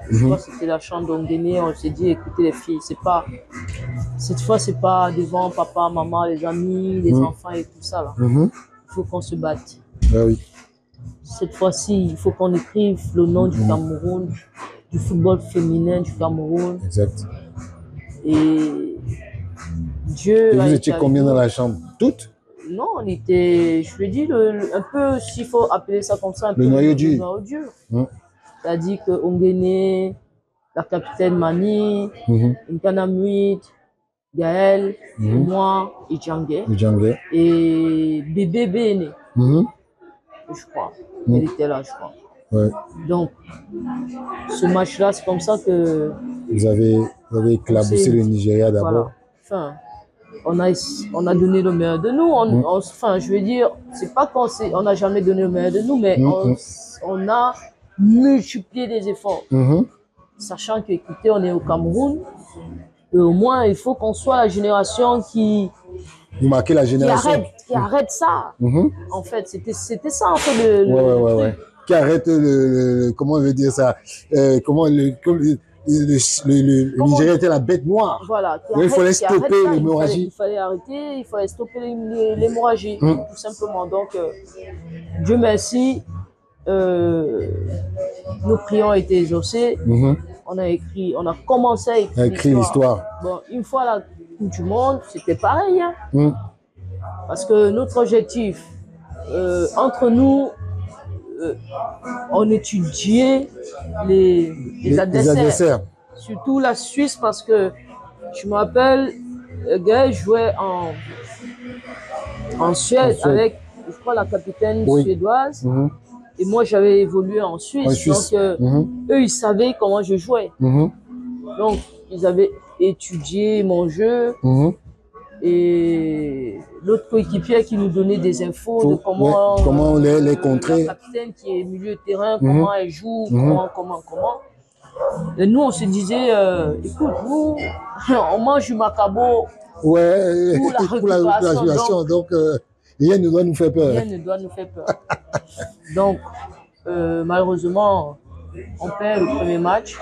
Je crois que c'était la chambre d'Ongéné. On s'est dit, écoutez les filles, cette fois, c'est pas devant papa, maman, les amis, les enfants et tout ça. Il faut qu'on se batte. Cette fois-ci, il faut qu'on écrive le nom du Cameroun, du football féminin du Cameroun. Exact. Et Dieu. Et vous étiez combien dans la chambre? Toutes? Non, on était, je veux dire, un peu, s'il faut appeler ça comme ça, un peu le noyau dur. C'est-à-dire que Ongéné, la capitaine Mani, Nkanamuit, Gaël, moi et Djangé. Et bébé Béné, je crois. Elle était là, je crois. Donc, ce match-là, c'est comme ça que... Vous avez éclaboussé le Nigeria d'abord. Voilà. Enfin, on a donné le meilleur de nous. Enfin, je veux dire, c'est pas qu'on n'a jamais donné le meilleur de nous, mais on a multiplié les efforts. Sachant que, écoutez, on est au Cameroun, et au moins, il faut qu'on soit la génération qui... Vous marquez la génération. Qui arrête ça. En fait, c'était ça, en fait, le truc. Qui arrête comment on veut dire ça, le Nigeria était la bête noire. Voilà. Il fallait stopper l'hémorragie. Il fallait arrêter, il fallait stopper l'hémorragie, tout simplement. Donc, Dieu merci, nos prières ont été exaucées. On a commencé à écrire l'histoire. Bon, une fois la Coupe du Monde, c'était pareil. Parce que notre objectif, entre nous, on étudiait les adversaires. Surtout la Suisse, parce que je me rappelle, le gars jouait en Suède avec, je crois, la capitaine suédoise. Et moi, j'avais évolué en Suisse. Donc, eux, ils savaient comment je jouais. Donc, ils avaient étudié mon jeu. Et l'autre coéquipier qui nous donnait des infos de comment les contrer. La capitaine qui est milieu de terrain, comment elle joue, comment. Et nous, on se disait, écoute, nous, on mange du macabo pour la récupération. Donc, rien ne doit nous faire peur. Rien ne doit nous faire peur. Donc, malheureusement, on perd le premier match.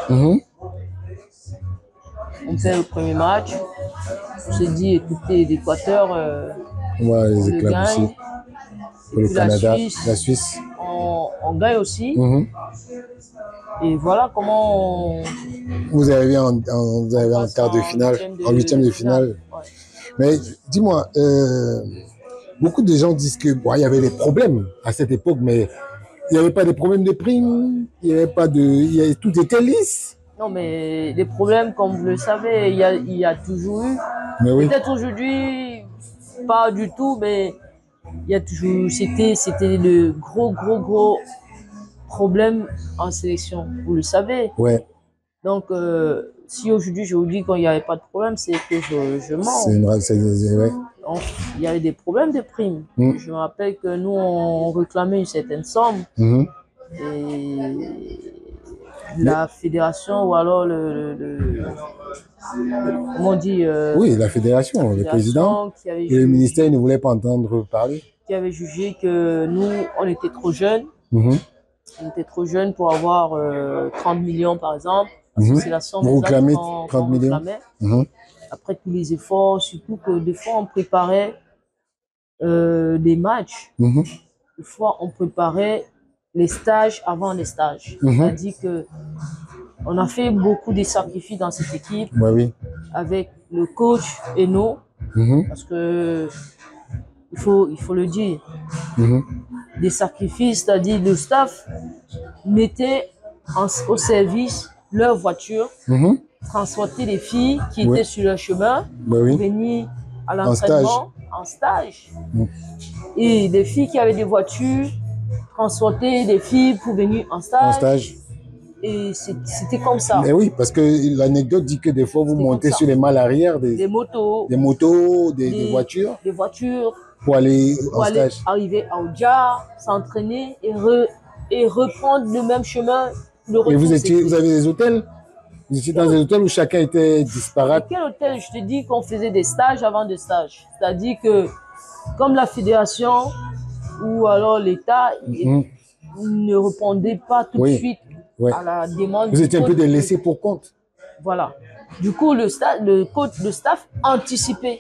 On perd le premier match. On s'est dit, écoutez, l'Équateur, les éclaboussés. Le Canada, la Suisse. On gagne aussi. Et voilà comment vous arrivez en quart de finale, en huitième de finale. Mais dis-moi, beaucoup de gens disent que bon, il y avait des problèmes à cette époque, mais il n'y avait pas de problèmes de primes, il n'y avait pas de, tout était lisse. Non, mais des problèmes, comme vous le savez, il y a toujours eu. Oui. Peut-être aujourd'hui, pas du tout, mais il y a toujours, c'était le gros problème en sélection. Vous le savez. Ouais. Donc, si aujourd'hui je vous dis qu'il n'y avait pas de problème, c'est que je mens. Ouais. Donc, il y avait des problèmes de primes. Je me rappelle que nous, on réclamait une certaine somme. Et la fédération, ou alors comment on dit oui, la fédération, le président et le ministère ne voulaient pas entendre parler. Qui avait jugé que nous, on était trop jeunes. On était trop jeunes pour avoir 30 millions, par exemple. Parce que c'est la somme vous réclamez qu'on 30 millions. Après tous les efforts, surtout que des fois, on préparait des matchs. Des fois, on préparait les stages avant les stages. C'est-à-dire que on a fait beaucoup de sacrifices dans cette équipe, avec le coach et nous, parce que il faut le dire, des sacrifices, c'est-à-dire le staff mettait au service leur voiture, transporter les filles qui étaient sur leur chemin, venir à l'entraînement, en stage. Et les filles qui avaient des voitures, transporter des filles pour venir en stage. Et c'était comme ça. Mais oui, parce que l'anecdote dit que des fois, vous montez sur les malles arrière des motos, des voitures. Des voitures. Pour aller en stage. Arriver à Oudja, s'entraîner et reprendre le même chemin. Et vous avez des hôtels? Vous étiez dans des hôtels où chacun était disparate? Quel hôtel? Je te dis qu'on faisait des stages avant des stages. C'est-à-dire que, comme la fédération ou alors l'État ne répondait pas tout de suite à la demande. Vous étiez un peu des laissés pour compte. Voilà. Du coup, le staff anticipait.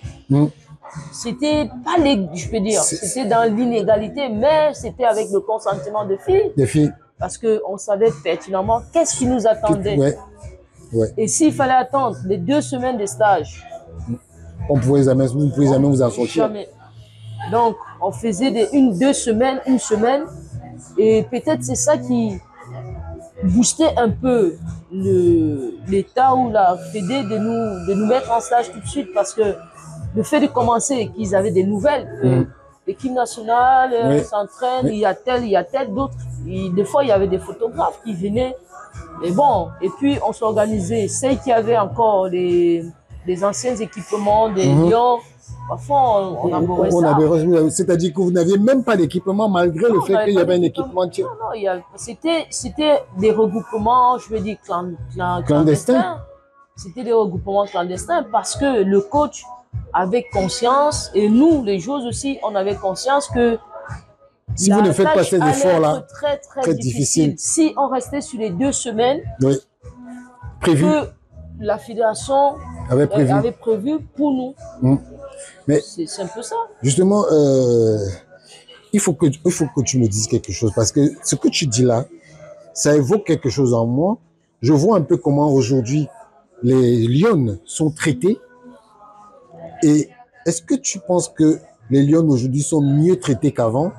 C'était pas je peux dire, c'était dans l'inégalité, mais c'était avec le consentement des filles. Des filles. Parce qu'on savait pertinemment qu'est-ce qui nous attendait. Et s'il fallait attendre les 2 semaines de stage, vous ne pouvez jamais vous en sortir. Jamais. Donc, on faisait 2 semaines, une semaine, et peut-être c'est ça qui boostait un peu l'État ou la Fédé de nous mettre en stage tout de suite, parce que le fait de commencer, qu'ils avaient des nouvelles, l'équipe nationale s'entraîne, il y a tel, d'autres. Des fois, il y avait des photographes qui venaient. Mais bon, et puis on s'organisait. Celles qui avaient encore des anciens équipements, des lions, parfois on aborrait ça. C'est-à-dire que vous n'aviez même pas d'équipement malgré le fait qu'il y avait un équipement. Non, c'était des regroupements, je veux dire, clandestins. C'était des regroupements clandestins parce que le coach avait conscience, et nous, les joueurs aussi, on avait conscience que si vous ne faites pas ces efforts-là, très difficile. Si on restait sur les 2 semaines que la fédération avait prévu pour nous. Mais c'est un peu ça. Justement, il faut que tu me dises quelque chose, parce que ce que tu dis là, ça évoque quelque chose en moi. Je vois un peu comment aujourd'hui les Lions sont traités. Et est-ce que tu penses que les Lions aujourd'hui sont mieux traités qu'avant?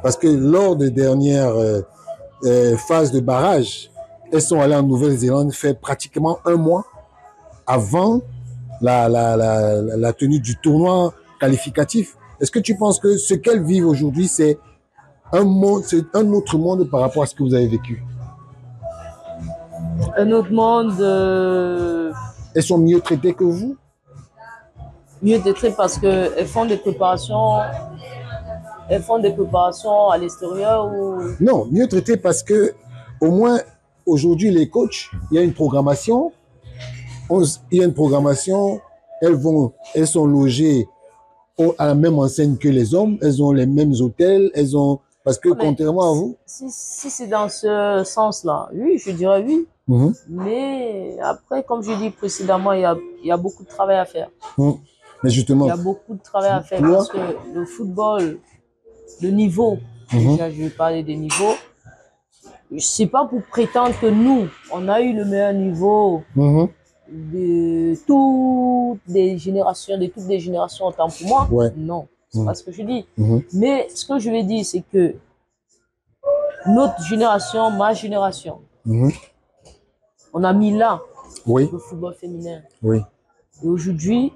Parce que lors des dernières phases de barrage, elles sont allées en Nouvelle-Zélande fait pratiquement 1 mois avant la tenue du tournoi qualificatif. Est-ce que tu penses que ce qu'elles vivent aujourd'hui, c'est un autre monde par rapport à ce que vous avez vécu? Un autre monde. Elles sont mieux traitées que vous? Mieux traitées parce qu'elles font des préparations. Elles font des préparations à l'extérieur ou... Non, mieux traitées parce que au moins aujourd'hui les coachs, il y a une programmation. Elles sont logées à la même enseigne que les hommes. Elles ont les mêmes hôtels. Parce que contrairement à vous. Si c'est dans ce sens-là, oui, je dirais oui. Mais après, comme je dis précédemment, il y a beaucoup de travail à faire. Mais justement, il y a beaucoup de travail à faire parce que le football, le niveau, déjà je vais parler des niveaux, c'est pas pour prétendre que nous, on a eu le meilleur niveau de toutes les générations, autant pour moi. Non. C'est pas ce que je dis. Mais ce que je vais dire, c'est que notre génération, ma génération, on a mis là le football féminin. Oui. Et aujourd'hui,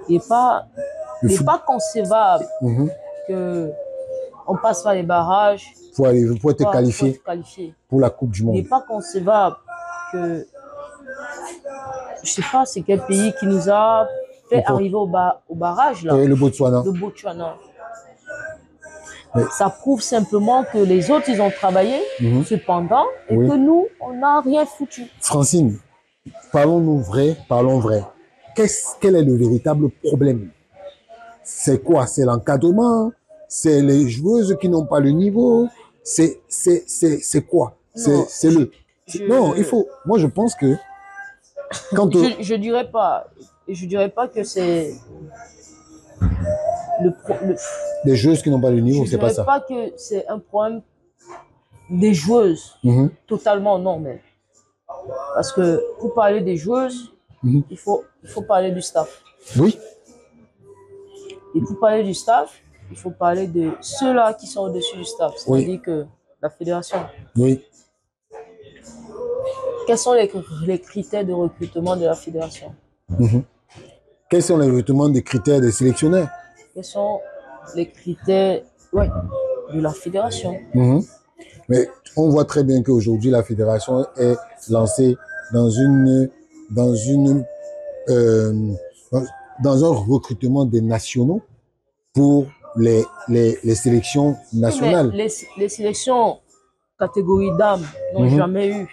il n'est pas concevable que on passe par les barrages pour être qualifié pour la Coupe du Monde. Il n'est pas concevable que, je sais pas c'est quel pays qui nous a fait arriver au barrage là. Le Botswana. Le Botswana. Ça prouve simplement que les autres, ils ont travaillé, cependant, et que nous, on n'a rien foutu. Francine, parlons vrai. Quel est le véritable problème? C'est quoi? C'est l'encadrement? C'est les joueuses qui n'ont pas le niveau? C'est quoi? Non, il faut... Moi, je pense que... Quand je dirais pas que c'est... Des joueuses qui n'ont pas le niveau, c'est pas ça. Je ne dirais pas que c'est un problème des joueuses. Totalement non, mais... Parce que pour parler des joueuses, il faut parler du staff. Oui. Et pour parler du staff, il faut parler de ceux-là qui sont au-dessus du staff. C'est-à-dire que la fédération. Oui. Quels sont les critères de recrutement de la fédération? Quels sont les recrutements des critères des sélectionneurs? Quels sont les critères de la fédération? Mais on voit très bien qu'aujourd'hui, la fédération est lancée dans un recrutement des nationaux pour les sélections nationales. Mais les sélections catégorie dames n'ont jamais eu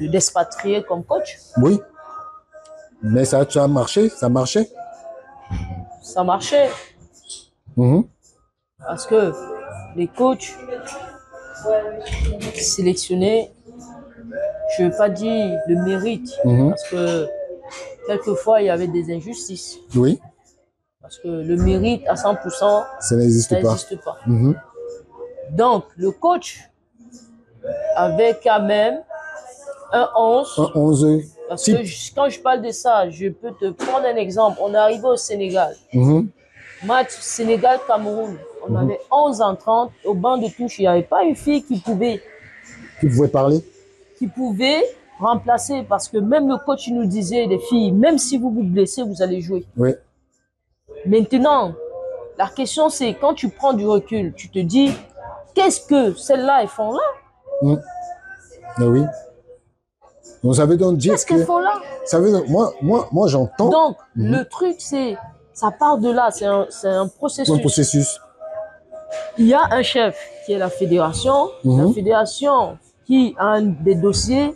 d'expatriés comme coach. Oui. Mais ça a marché, ça marchait. Ça marchait. Parce que les coachs sélectionnés, je ne veux pas dire le mérite, parce que quelquefois il y avait des injustices. Oui. Parce que le mérite à 100%, ça n'existe pas. Donc, le coach avait quand même un 11. Un 11. Parce que quand je parle de ça, je peux te prendre un exemple. On est arrivé au Sénégal. Match Sénégal-Cameroun. On avait 11 en 30. Au banc de touche, il n'y avait pas une fille qui pouvait parler. Qui pouvait remplacer. Parce que même le coach nous disait, les filles, même si vous vous blessez, vous allez jouer. Oui. Maintenant, la question c'est, quand tu prends du recul, tu te dis, qu'est-ce que celles-là, elles font là? Oui. Donc, ça veut donc dire qu'est-ce qu'elles font là? Ça veut donc, moi j'entends. Donc, le truc, c'est, ça part de là, c'est un processus. Un processus. Il y a un chef qui est la fédération qui a des dossiers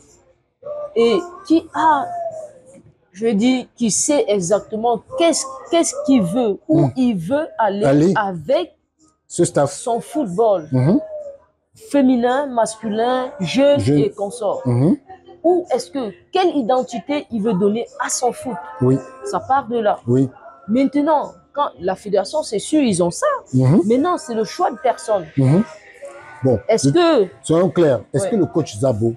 et qui a, je dis, qui sait exactement qu'est-ce qu'il veut, où il veut aller avec ce staff, son football féminin, masculin, jeune et consort. Ou quelle identité il veut donner à son foot? Oui. Ça part de là. Oui. Maintenant, quand la fédération, c'est sûr, ils ont ça. Maintenant, c'est le choix de personne. Bon, soyons clairs, est-ce que le coach Zabo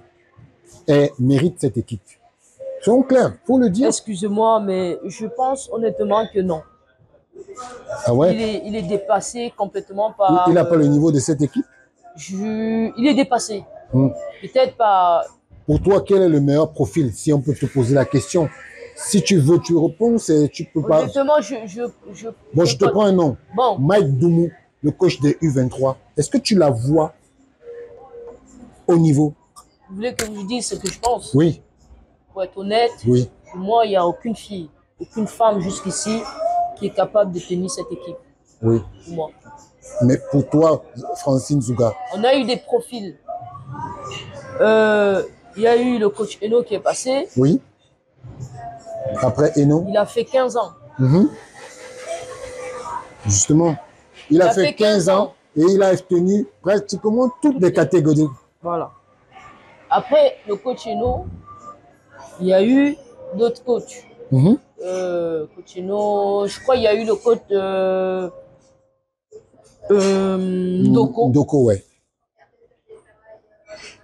mérite cette équipe? Soyons clairs, il faut le dire. Excusez-moi, mais je pense honnêtement que non. Ah ouais? Il est dépassé complètement par... Il n'a pas le niveau de cette équipe? Il est dépassé. Peut-être par... Pour toi, quel est le meilleur profil? Si on peut te poser la question. Si tu veux, tu réponds, tu peux pas... Honnêtement, Bon, je te prends un nom. Bon. Mike Doumou, le coach des U23. Est-ce que tu la vois au niveau? Vous voulez que je vous dise ce que je pense? Oui. Pour être honnête, oui. Pour moi, il n'y a aucune fille, aucune femme jusqu'ici qui est capable de tenir cette équipe. Oui. Pour moi. Mais pour toi, Francine Zouga? On a eu des profils. Il y a eu le coach Eno qui est passé. Oui. Après Eno? Il a fait 15 ans. Justement. Il a fait 15 ans et il a tenu pratiquement toutes les catégories. Voilà. Après le coach Eno, il y a eu d'autres coachs. Coach Eno, je crois qu'il y a eu le coach Ndoko. Ndoko, ouais.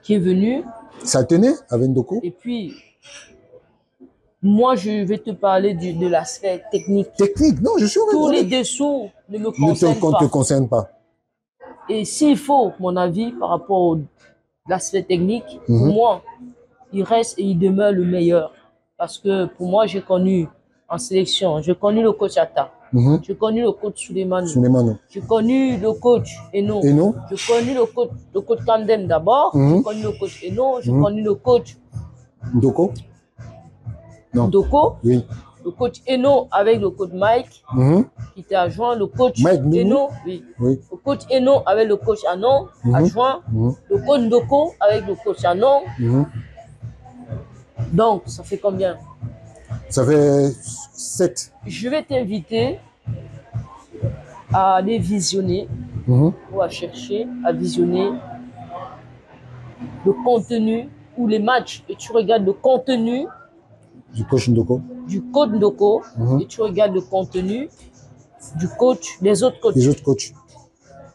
Qui est venu. Ça tenait avec Ndoko? Et puis, Moi, je vais te parler de l'aspect technique. Technique, non, je suis Tous les dessous ne me concernent ne te concernent pas. Et s'il faut, mon avis, par rapport à l'aspect technique, pour moi, il reste et il demeure le meilleur. Parce que pour moi, j'ai connu en sélection, j'ai connu le coach Atta, j'ai connu le coach Souleymane, j'ai connu le coach Eno, j'ai connu le coach Kandem d'abord, j'ai connu le coach Eno, j'ai connu le coach Ndoko. Non. Ndoko. Oui. Le coach Eno avec le coach Mike, qui était adjoint, le coach Eno, oui. Le coach Eno avec le coach Anon, adjoint, le coach Ndoko avec le coach Anon. Donc, ça fait combien? Ça fait 7. Je vais t'inviter à aller visionner ou à chercher, à visionner le contenu ou les matchs et tu regardes le contenu du coach Ndoko. Du coach Ndoko et tu regardes le contenu du coach, des autres coachs. Les autres coachs.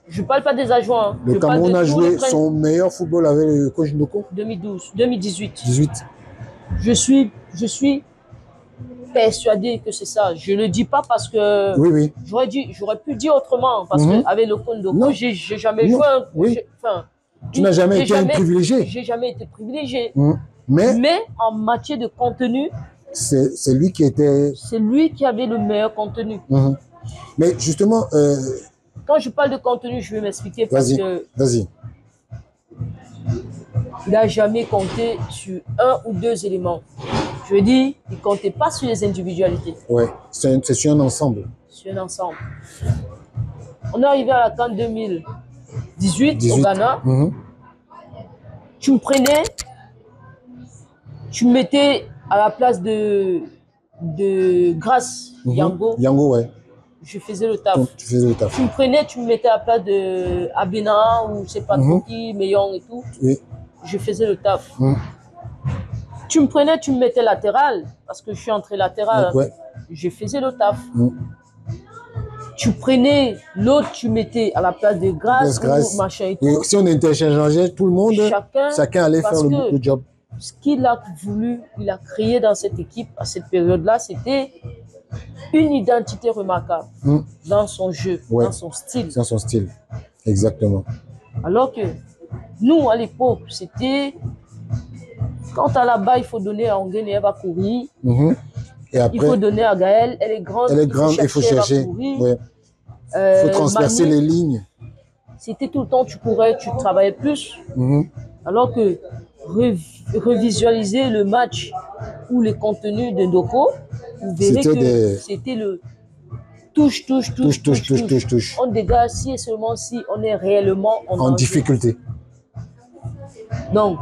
Je ne parle pas des adjoints. Le Cameroun a joué son meilleur football avec le coach Ndoko 2018. Je suis persuadé que c'est ça. Je ne le dis pas parce que j'aurais pu dire autrement. Parce qu'avec le coach Ndoko, j'ai jamais joué. Tu n'as jamais été un privilégié. J'ai jamais été privilégié. Mais en matière de contenu, c'est lui qui était... C'est lui qui avait le meilleur contenu. Mais justement... Quand je parle de contenu, je vais m'expliquer parce que... Vas-y. Il n'a jamais compté sur un ou deux éléments. Je veux dire, il ne comptait pas sur les individualités. Ouais, c'est sur un ensemble. Sur un ensemble. On est arrivé à la CAN 2018 au Ghana. Tu me prenais, tu me mettais à la place de Grace Yango. Yango, ouais. Je faisais le taf. Tu faisais le taf. Tu me prenais, tu me mettais à la place de Abena ou je sais pas trop qui, Meillon et tout. Oui. Je faisais le taf. Tu me prenais, tu me mettais latéral, parce que je suis entré latéral. Ouais. Je faisais le taf. Tu prenais l'autre, tu mettais à la place de Grace ou machin et tout. Oui. Si on interchangeait tout le monde, chacun allait faire le job. Ce qu'il a voulu, il a créé dans cette équipe, à cette période-là, c'était une identité remarquable dans son jeu, dans son style. Dans son style, exactement. Alors que nous, à l'époque, c'était quand à la balle, il faut donner à Onguène et elle va courir. Et après, il faut donner à Gaëlle, elle est grande, il faut chercher. Il faut transpercer les lignes. C'était tout le temps, tu courais, tu travaillais plus. Alors que revisualiser le match ou les contenus de Ndoko, vous verrez que c'était le touche. On dégage si et seulement si on est réellement en difficulté. Donc,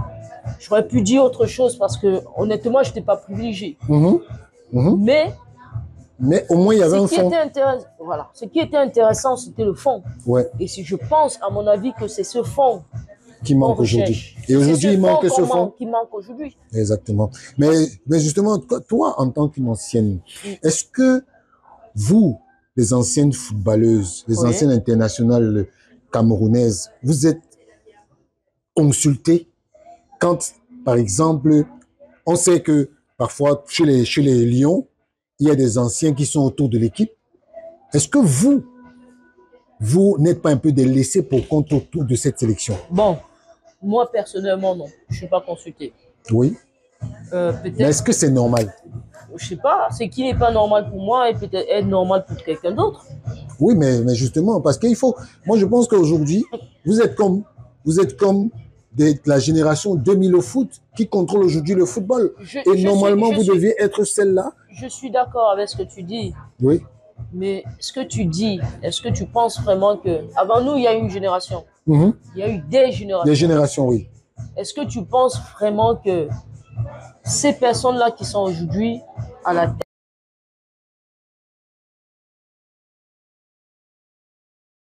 j'aurais pu dire autre chose parce que honnêtement, je n'étais pas privilégié. Mais au moins, il y avait un fond. Voilà. Ce qui était intéressant, c'était le fond. Ouais. Et si je pense, à mon avis, que c'est ce fond qui manque aujourd'hui. Et aujourd'hui, il manque ce fond. Qui manque aujourd'hui. Exactement. Mais justement, toi, en tant qu'une ancienne, est-ce que vous, les anciennes footballeuses, les anciennes internationales camerounaises, vous êtes consultées quand, par exemple, on sait que parfois, chez les Lions, il y a des anciens qui sont autour de l'équipe. Est-ce que vous n'êtes pas un peu des laissés pour compte autour de cette sélection? Bon, moi personnellement, non. Je ne suis pas consulté. Oui. Peut-être. Mais est-ce que c'est normal? Je ne sais pas. Ce qui n'est pas normal pour moi est peut-être être normal pour quelqu'un d'autre. Oui, mais justement, parce qu'il faut... Moi, je pense qu'aujourd'hui, vous êtes comme de la génération 2000 au foot qui contrôle aujourd'hui le football. Normalement, vous deviez être celle-là. Je suis d'accord avec ce que tu dis. Oui. Mais ce que tu dis, est-ce que tu penses vraiment que... Avant nous, il y a eu une génération. Il y a eu des générations. Des générations, oui. Est-ce que tu penses vraiment que ces personnes-là qui sont aujourd'hui à la tête